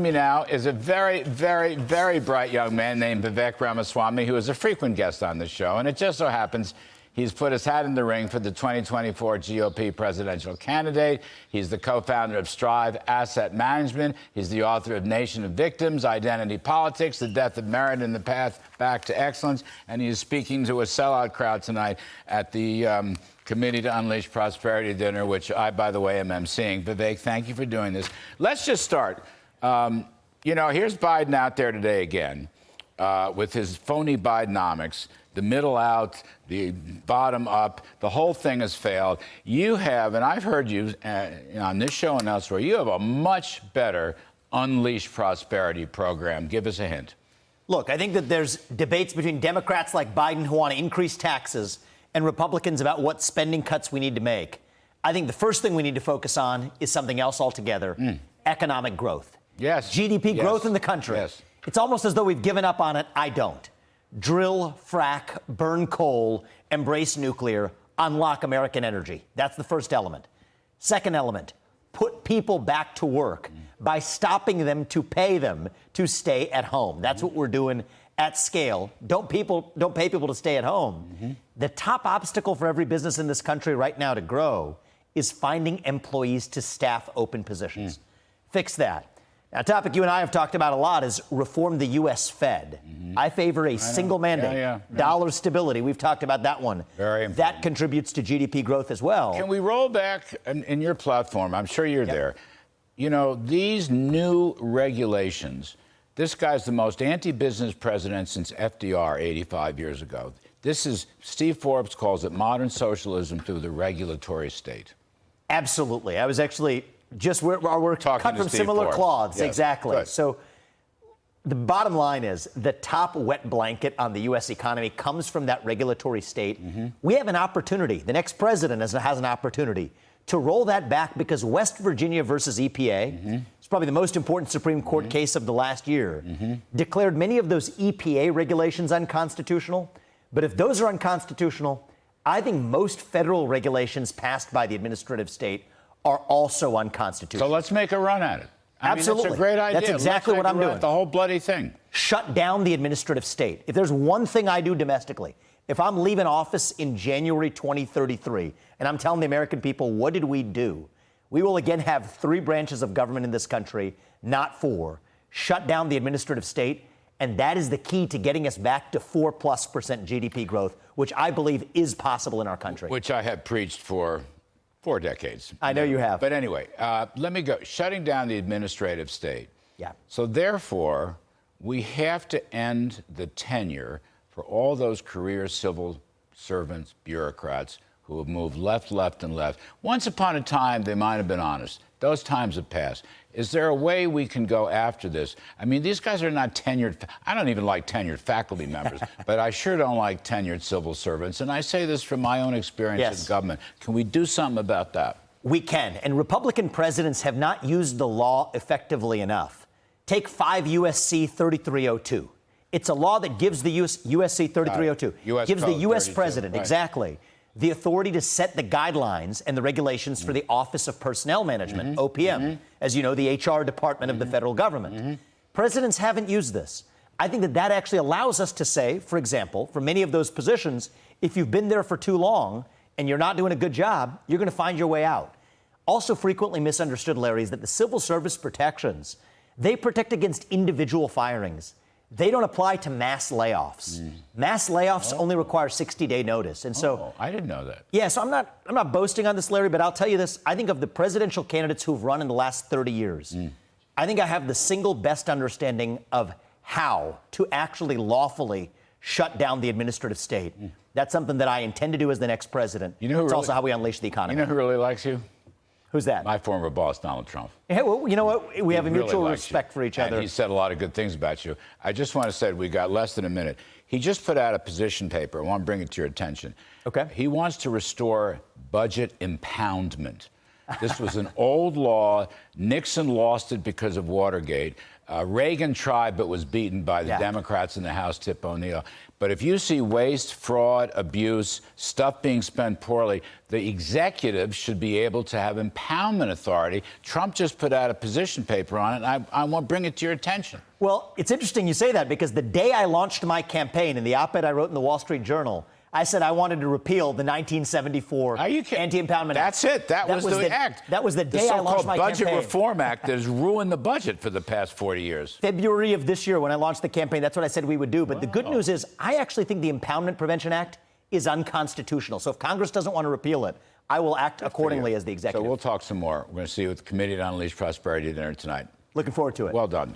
me now is a very, very, very bright young man named Vivek Ramaswamy, who is a frequent guest on the show. And it just so happens he's put his hat in the ring for the 2024 GOP presidential candidate. He's the co-founder of Strive Asset Management. He's the author of Nation of Victims, Identity Politics, The Death of Merit and the Path Back to Excellence. And he is speaking to a sellout crowd tonight at the Committee to Unleash Prosperity dinner, which I, by the way, am emceeing. Vivek, thank you for doing this. Let's just start. Here's Biden out there today again with his phony Bidenomics. The middle out, the bottom up, the whole thing has failed. You have, and I've heard you on this show and elsewhere, you have a much better Unleash Prosperity program. Give us a hint. Look, I think that there's debates between Democrats like Biden who want to increase taxes and Republicans about what spending cuts we need to make. I think the first thing we need to focus on is something else altogether, economic growth. Yes. GDP growth in the country. Yes. It's almost as though we've given up on it. I don't. Drill, frack, burn coal, embrace nuclear, unlock American energy. That's the first element. Second element, put people back to work by stopping them to pay them to stay at home. That's what we're doing at scale. Don't pay people to stay at home. The top obstacle for every business in this country right now to grow is finding employees to staff open positions. Fix that. Now, a topic you and I have talked about a lot is reform the U.S. Fed. I favor a single mandate, dollar stability. We've talked about that one. Very important. That contributes to GDP growth as well. Can we roll back in your platform? I'm sure you're there. You know, these new regulations, this guy's the most anti-business president since FDR 85 years ago. Steve Forbes calls it modern socialism through the regulatory state. Absolutely. I was actually we're cut from similar cloths. Yes. Exactly. Good. So the bottom line is the top wet blanket on the U.S. economy comes from that regulatory state. We have an opportunity. The next president has an opportunity to roll that back because West Virginia versus EPA, it's probably the most important Supreme Court case of the last year, declared many of those EPA regulations unconstitutional. But if those are unconstitutional, I think most federal regulations passed by the administrative state are also unconstitutional. So let's make a run at it. Absolutely. That's a great idea. That's exactly what I'm doing. The whole bloody thing. Shut down the administrative state. If there's one thing I do domestically, if I'm leaving office in January 2033 and I'm telling the American people, what did we do? We will again have 3 branches of government in this country, not 4. Shut down the administrative state. And that is the key to getting us back to 4+% GDP growth, which I believe is possible in our country. Which I have preached for 4 decades. I know you have. But anyway, let me go. Shutting down the administrative state. Yeah. So therefore, we have to end the tenure for all those career civil servants, bureaucrats who have moved left, and left. Once upon a time, they might have been honest. Those times have passed. Is there a way we can go after this? I mean, these guys are not tenured. I don't even like tenured faculty members, but I sure don't like tenured civil servants. And I say this from my own experience in government. Can we do something about that? We can. And Republican presidents have not used the law effectively enough. Take 5 U.S.C. 3302. It's a law that gives the USC 3302, gives the U.S. president, exactly, the authority to set the guidelines and the regulations for the Office of Personnel Management, OPM, as you know, the HR department of the federal government. Presidents haven't used this. I think that actually allows us to say, for example, for many of those positions, if you've been there for too long and you're not doing a good job, you're going to find your way out. Also frequently misunderstood, Larry, is that the civil service protections, they protect against individual firings. They don't apply to mass layoffs. Mass layoffs only require 60-day notice. And so I didn't know that. Yeah, so I'm not boasting on this, Larry, but I'll tell you this. I think of the presidential candidates who've run in the last 30 years, I think I have the single best understanding of how to actually lawfully shut down the administrative state. That's something that I intend to do as the next president. It's also how we unleash the economy. You know who really likes you? Who's that? My former boss, Donald Trump. Yeah, well, you know what? We have a mutual respect for each other. And he said a lot of good things about you. I just want to say, we got less than a minute. He just put out a position paper. I want to bring it to your attention. Okay. He wants to restore budget impoundment. This was an old law. Nixon lost it because of Watergate. Reagan tried but was beaten by the Democrats in the House, Tip O'Neill. But if you see waste, fraud, abuse, stuff being spent poorly, the executive should be able to have impoundment authority. Trump just put out a position paper on it, and I want to bring it to your attention. Well, it's interesting you say that, because the day I launched my campaign, in the op-ed I wrote in the Wall Street Journal, I said I wanted to repeal the 1974 Anti-Impoundment Act. That's it. That was the act. That was the day I launched my campaign. The so-called Budget Reform Act that has ruined the budget for the past 40 years. February of this year, when I launched the campaign, that's what I said we would do. But the good news is I actually think the Impoundment Prevention Act is unconstitutional. So if Congress doesn't want to repeal it, I will act accordingly as the executive. So we'll talk some more. We're going to see you at the Committee to Unleash Prosperity dinner tonight. Looking forward to it. Well done.